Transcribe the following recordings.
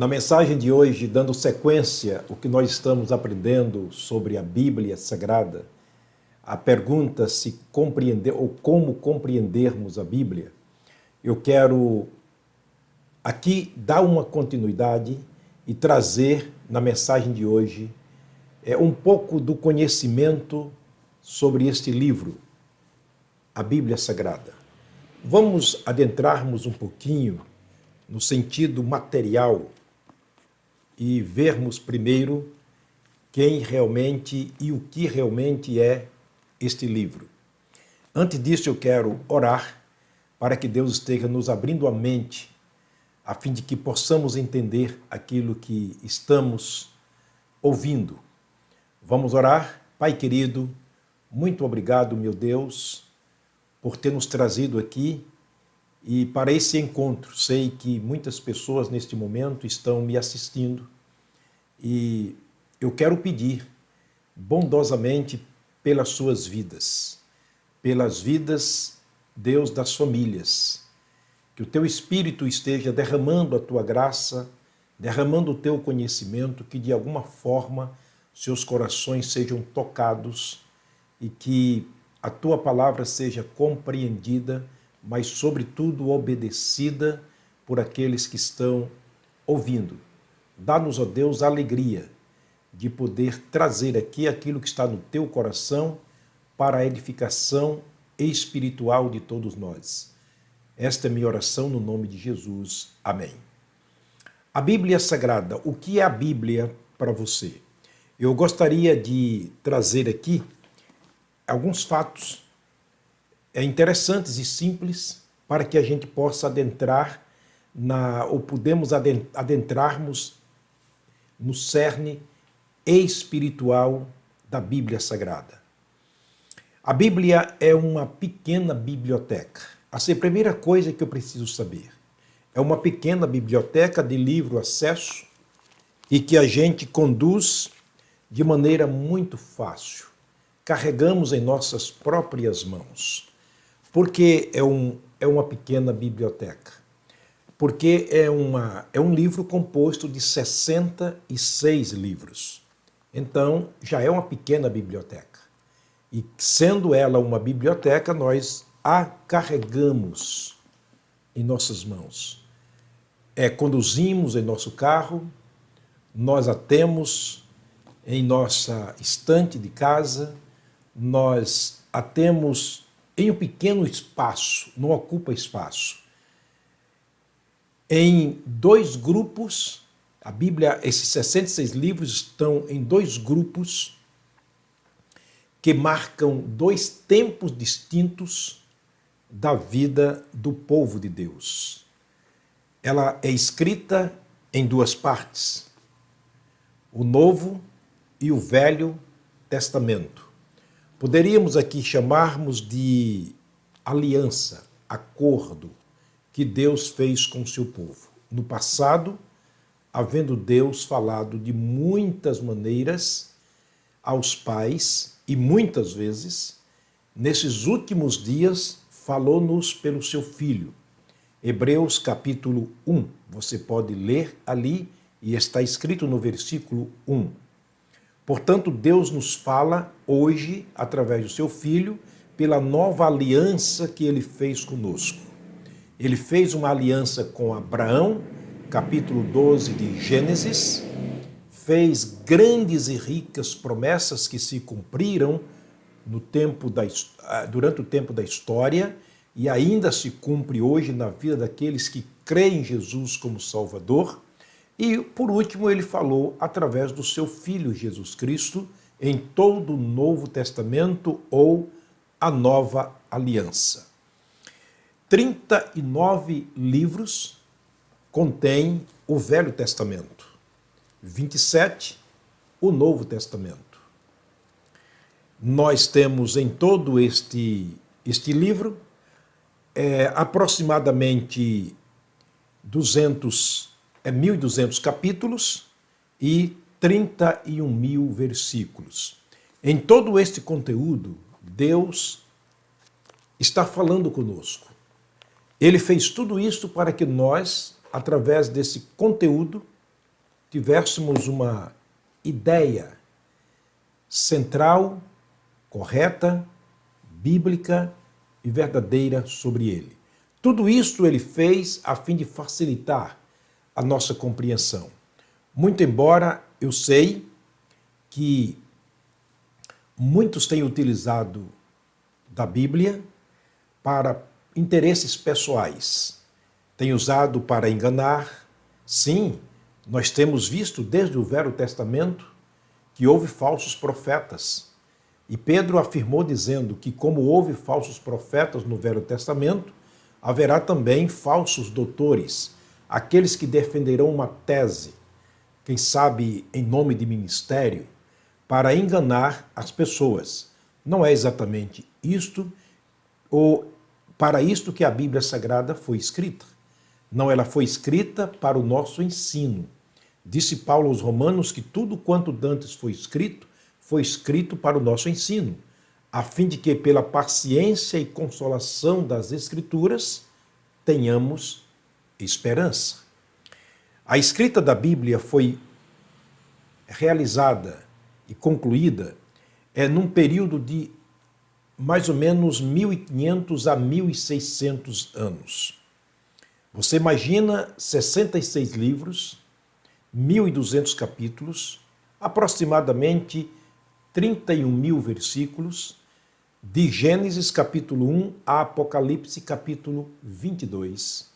Na mensagem de hoje, dando sequência ao que nós estamos aprendendo sobre a Bíblia Sagrada, a pergunta se compreender ou como compreendermos a Bíblia, eu quero aqui dar uma continuidade e trazer na mensagem de hoje um pouco do conhecimento sobre este livro, a Bíblia Sagrada. Vamos adentrarmos um pouquinho no sentido material e vermos primeiro quem realmente e o que realmente é este livro. Antes disso, eu quero orar para que Deus esteja nos abrindo a mente, a fim de que possamos entender aquilo que estamos ouvindo. Vamos orar? Pai querido, muito obrigado, meu Deus, por ter nos trazido aqui e para esse encontro. Sei que muitas pessoas neste momento estão me assistindo e eu quero pedir bondosamente pelas suas vidas, pelas vidas, Deus, das famílias, que o teu Espírito esteja derramando a tua graça, derramando o teu conhecimento, que de alguma forma seus corações sejam tocados e que a tua palavra seja compreendida, mas sobretudo obedecida por aqueles que estão ouvindo. Dá-nos, ó Deus, a alegria de poder trazer aqui aquilo que está no teu coração para a edificação espiritual de todos nós. Esta é minha oração no nome de Jesus. Amém. A Bíblia Sagrada, o que é a Bíblia para você? Eu gostaria de trazer aqui alguns fatos interessantes e simples para que a gente possa adentrar ou podemos adentrarmos no cerne espiritual da Bíblia Sagrada. A Bíblia é uma pequena biblioteca. Essa é a primeira coisa que eu preciso saber. É uma pequena biblioteca de livre acesso e que a gente conduz de maneira muito fácil. Carregamos em nossas próprias mãos. Por que é uma pequena biblioteca? Porque é um livro composto de 66 livros. Então, já é uma pequena biblioteca. E sendo ela uma biblioteca, nós a carregamos em nossas mãos. Conduzimos em nosso carro, nós a temos em nossa estante de casa, nós a temos em um pequeno espaço, não ocupa espaço. Em dois grupos, a Bíblia, esses 66 livros estão em dois grupos que marcam dois tempos distintos da vida do povo de Deus. Ela é escrita em duas partes, o Novo e o Velho Testamento. Poderíamos aqui chamarmos de aliança, acordo que Deus fez com o seu povo. No passado, havendo Deus falado de muitas maneiras aos pais e muitas vezes, nesses últimos dias, falou-nos pelo seu Filho. Hebreus capítulo 1, você pode ler ali e está escrito no versículo 1. Portanto, Deus nos fala hoje, através do seu Filho, pela nova aliança que ele fez conosco. Ele fez uma aliança com Abraão, capítulo 12 de Gênesis, fez grandes e ricas promessas que se cumpriram durante o tempo da história e ainda se cumpre hoje na vida daqueles que creem em Jesus como Salvador. E, por último, ele falou através do seu Filho Jesus Cristo em todo o Novo Testamento ou a Nova Aliança. 39 livros contém o Velho Testamento, 27 o Novo Testamento. Nós temos em todo este livro aproximadamente 1.200 capítulos e 31.000 versículos. Em todo este conteúdo, Deus está falando conosco. Ele fez tudo isso para que nós, através desse conteúdo, tivéssemos uma ideia central, correta, bíblica e verdadeira sobre ele. Tudo isso ele fez a fim de facilitar a nossa compreensão. Muito embora eu sei que muitos têm utilizado da Bíblia para interesses pessoais, têm usado para enganar. Sim, nós temos visto desde o Velho Testamento que houve falsos profetas. E Pedro afirmou dizendo que como houve falsos profetas no Velho Testamento, haverá também falsos doutores, aqueles que defenderão uma tese, quem sabe em nome de ministério, para enganar as pessoas. Não é exatamente isto, ou para isto que a Bíblia Sagrada foi escrita. Não, ela foi escrita para o nosso ensino. Disse Paulo aos Romanos que tudo quanto dantes foi escrito para o nosso ensino, a fim de que pela paciência e consolação das Escrituras tenhamos esperança. A escrita da Bíblia foi realizada e concluída num período de mais ou menos 1500 a 1600 anos. Você imagina 66 livros, 1.200 capítulos, aproximadamente 31.000 versículos, de Gênesis capítulo 1 a Apocalipse capítulo 22.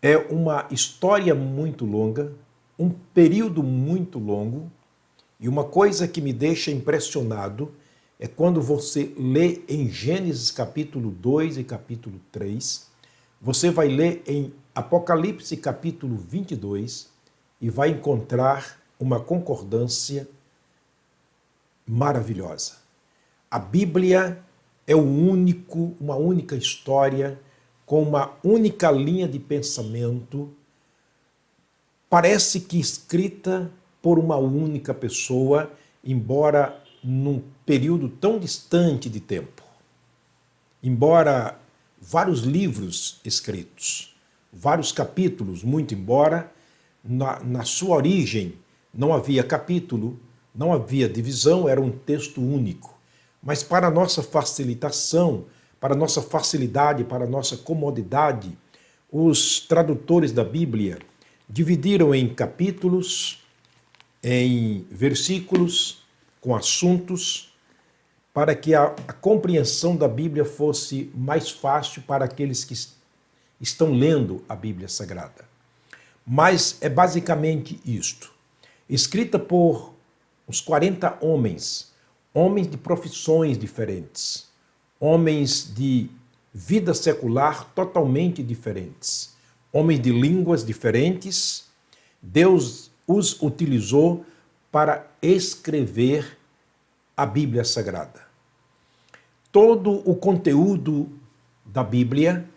É uma história muito longa, um período muito longo, e uma coisa que me deixa impressionado é quando você lê em Gênesis capítulo 2 e capítulo 3, você vai ler em Apocalipse capítulo 22 e vai encontrar uma concordância maravilhosa. A Bíblia é uma única história, com uma única linha de pensamento, parece que escrita por uma única pessoa, embora num período tão distante de tempo. Embora vários livros escritos, vários capítulos, muito embora na sua origem não havia capítulo, não havia divisão, era um texto único. Mas para nossa facilitação, para nossa facilidade, para nossa comodidade, os tradutores da Bíblia dividiram em capítulos, em versículos, com assuntos, para que a compreensão da Bíblia fosse mais fácil para aqueles que estão lendo a Bíblia Sagrada. Mas é basicamente isto. Escrita por uns 40 homens, homens de profissões diferentes, homens de vida secular totalmente diferentes, homens de línguas diferentes. Deus os utilizou para escrever a Bíblia Sagrada. Todo o conteúdo da Bíblia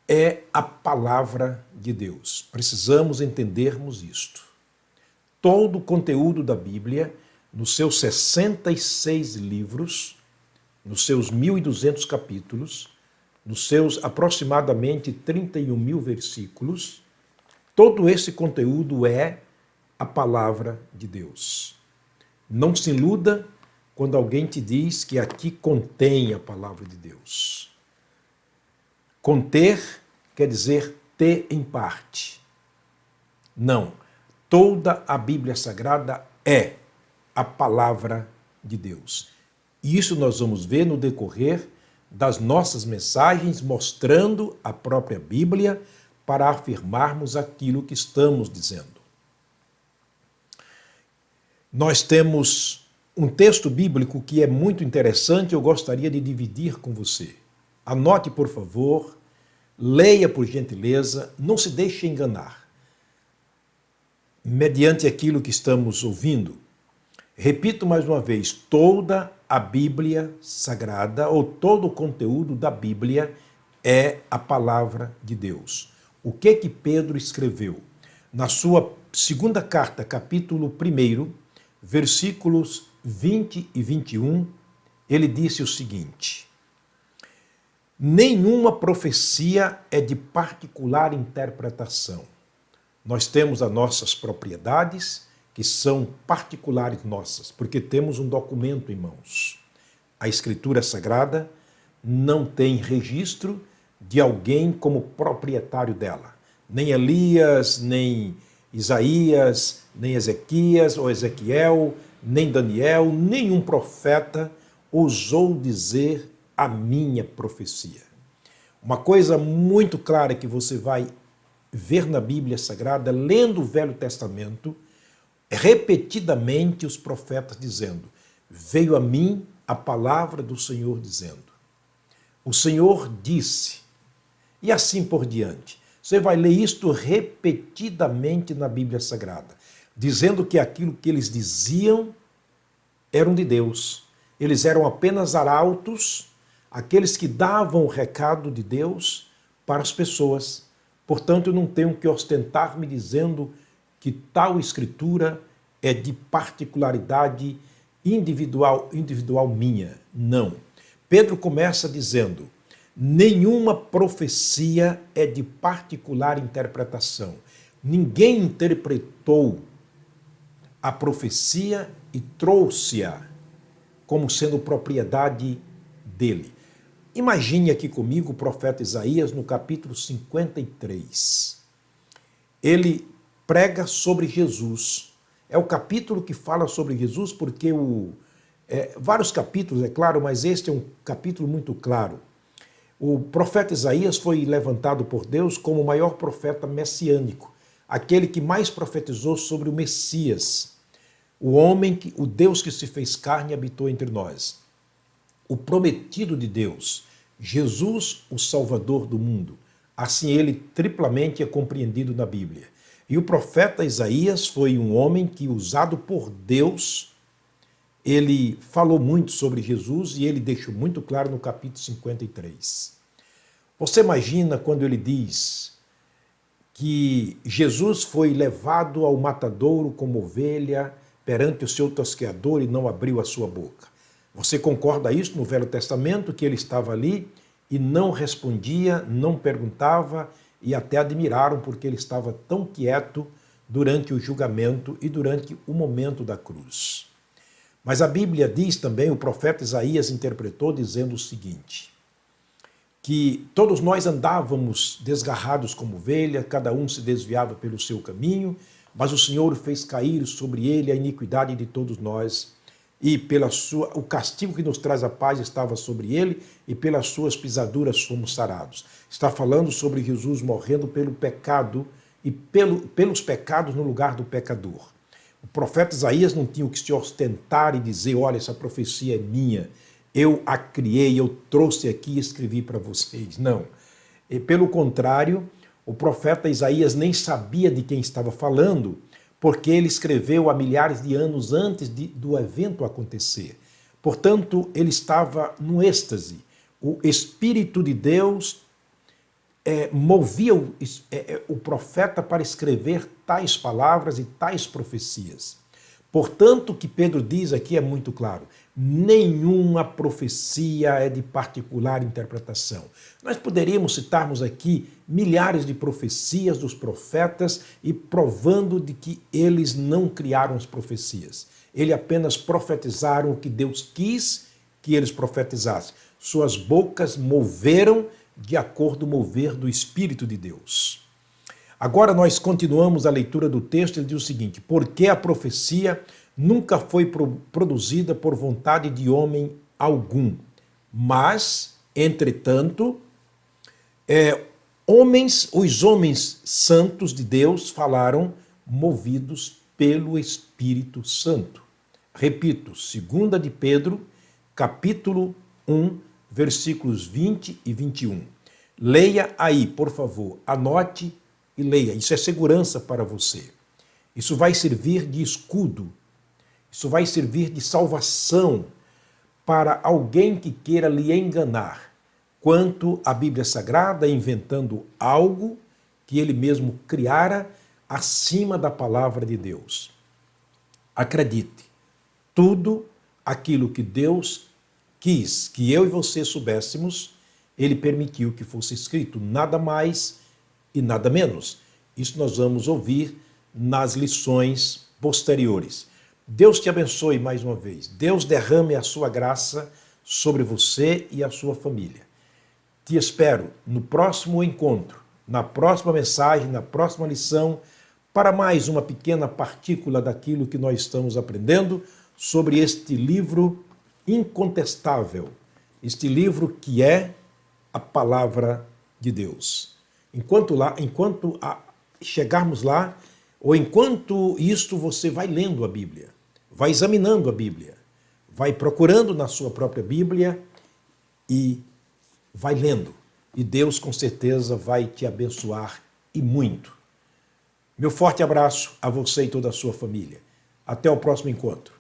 é a palavra de Deus. Precisamos entendermos isto. Todo o conteúdo da Bíblia, nos seus 66 livros, nos seus 1.200 capítulos, nos seus aproximadamente 31.000 versículos, todo esse conteúdo é a palavra de Deus. Não se iluda quando alguém te diz que aqui contém a palavra de Deus. Conter quer dizer ter em parte. Não. Toda a Bíblia Sagrada é a palavra de Deus. E isso nós vamos ver no decorrer das nossas mensagens, mostrando a própria Bíblia para afirmarmos aquilo que estamos dizendo. Nós temos um texto bíblico que é muito interessante, eu gostaria de dividir com você. Anote, por favor, leia por gentileza, não se deixe enganar. Mediante aquilo que estamos ouvindo, repito mais uma vez, toda a Bíblia Sagrada, ou todo o conteúdo da Bíblia é a palavra de Deus. O que Pedro escreveu? Na sua segunda carta, capítulo 1, versículos 20 e 21, ele disse o seguinte: nenhuma profecia é de particular interpretação. Nós temos as nossas propriedades, que são particulares nossas, porque temos um documento em mãos. A Escritura Sagrada não tem registro de alguém como proprietário dela. Nem Elias, nem Isaías, nem Ezequias ou Ezequiel, nem Daniel, nenhum profeta ousou dizer a minha profecia. Uma coisa muito clara que você vai ver na Bíblia Sagrada, lendo o Velho Testamento, repetidamente os profetas dizendo: veio a mim a palavra do Senhor dizendo. O Senhor disse, e assim por diante. Você vai ler isto repetidamente na Bíblia Sagrada, dizendo que aquilo que eles diziam eram de Deus. Eles eram apenas arautos, aqueles que davam o recado de Deus para as pessoas. Portanto, eu não tenho que ostentar-me dizendo que tal escritura é de particularidade individual minha. Não. Pedro começa dizendo: nenhuma profecia é de particular interpretação. Ninguém interpretou a profecia e trouxe-a como sendo propriedade dele. Imagine aqui comigo o profeta Isaías no capítulo 53. Ele prega sobre Jesus. É o capítulo que fala sobre Jesus porque vários capítulos, é claro, mas este é um capítulo muito claro. O profeta Isaías foi levantado por Deus como o maior profeta messiânico, aquele que mais profetizou sobre o Messias, o Deus que se fez carne e habitou entre nós. O prometido de Deus, Jesus, o Salvador do mundo. Assim ele triplamente é compreendido na Bíblia. E o profeta Isaías foi um homem que, usado por Deus, ele falou muito sobre Jesus e ele deixou muito claro no capítulo 53. Você imagina quando ele diz que Jesus foi levado ao matadouro como ovelha perante o seu tosqueador e não abriu a sua boca. Você concorda isso no Velho Testamento, que ele estava ali e não respondia, não perguntava e até admiraram porque ele estava tão quieto durante o julgamento e durante o momento da cruz. Mas a Bíblia diz também, o profeta Isaías interpretou dizendo o seguinte, que todos nós andávamos desgarrados como ovelha, cada um se desviava pelo seu caminho, mas o Senhor fez cair sobre ele a iniquidade de todos nós, e o castigo que nos traz a paz estava sobre ele, e pelas suas pisaduras fomos sarados. Está falando sobre Jesus morrendo pelo pecado e pelos pecados no lugar do pecador. O profeta Isaías não tinha o que se ostentar e dizer: olha, essa profecia é minha, eu a criei, eu trouxe aqui e escrevi para vocês. Não. E, pelo contrário, o profeta Isaías nem sabia de quem estava falando, porque ele escreveu há milhares de anos antes do evento acontecer. Portanto, ele estava no êxtase. O Espírito de Deus movia o profeta para escrever tais palavras e tais profecias. Portanto, o que Pedro diz aqui é muito claro: nenhuma profecia é de particular interpretação. Nós poderíamos citarmos aqui milhares de profecias dos profetas e provando de que eles não criaram as profecias. Eles apenas profetizaram o que Deus quis que eles profetizassem. Suas bocas moveram de acordo com o mover do Espírito de Deus. Agora nós continuamos a leitura do texto. Ele diz o seguinte: porque a profecia nunca foi produzida por vontade de homem algum, mas, entretanto, os homens santos de Deus falaram movidos pelo Espírito Santo. Repito, 2 de Pedro, capítulo 1, versículos 20 e 21. Leia aí, por favor, anote e leia. Isso é segurança para você. Isso vai servir de escudo. Isso vai servir de salvação para alguém que queira lhe enganar quanto à Bíblia Sagrada, inventando algo que ele mesmo criara acima da palavra de Deus. Acredite, tudo aquilo que Deus quis que eu e você soubéssemos, ele permitiu que fosse escrito, nada mais e nada menos. Isso nós vamos ouvir nas lições posteriores. Deus te abençoe mais uma vez. Deus derrame a sua graça sobre você e a sua família. Te espero no próximo encontro, na próxima mensagem, na próxima lição, para mais uma pequena partícula daquilo que nós estamos aprendendo sobre este livro incontestável, este livro que é a Palavra de Deus. Enquanto chegarmos lá, ou enquanto isto, você vai lendo a Bíblia, vai examinando a Bíblia, vai procurando na sua própria Bíblia e vai lendo. E Deus com certeza vai te abençoar e muito. Meu forte abraço a você e toda a sua família. Até o próximo encontro.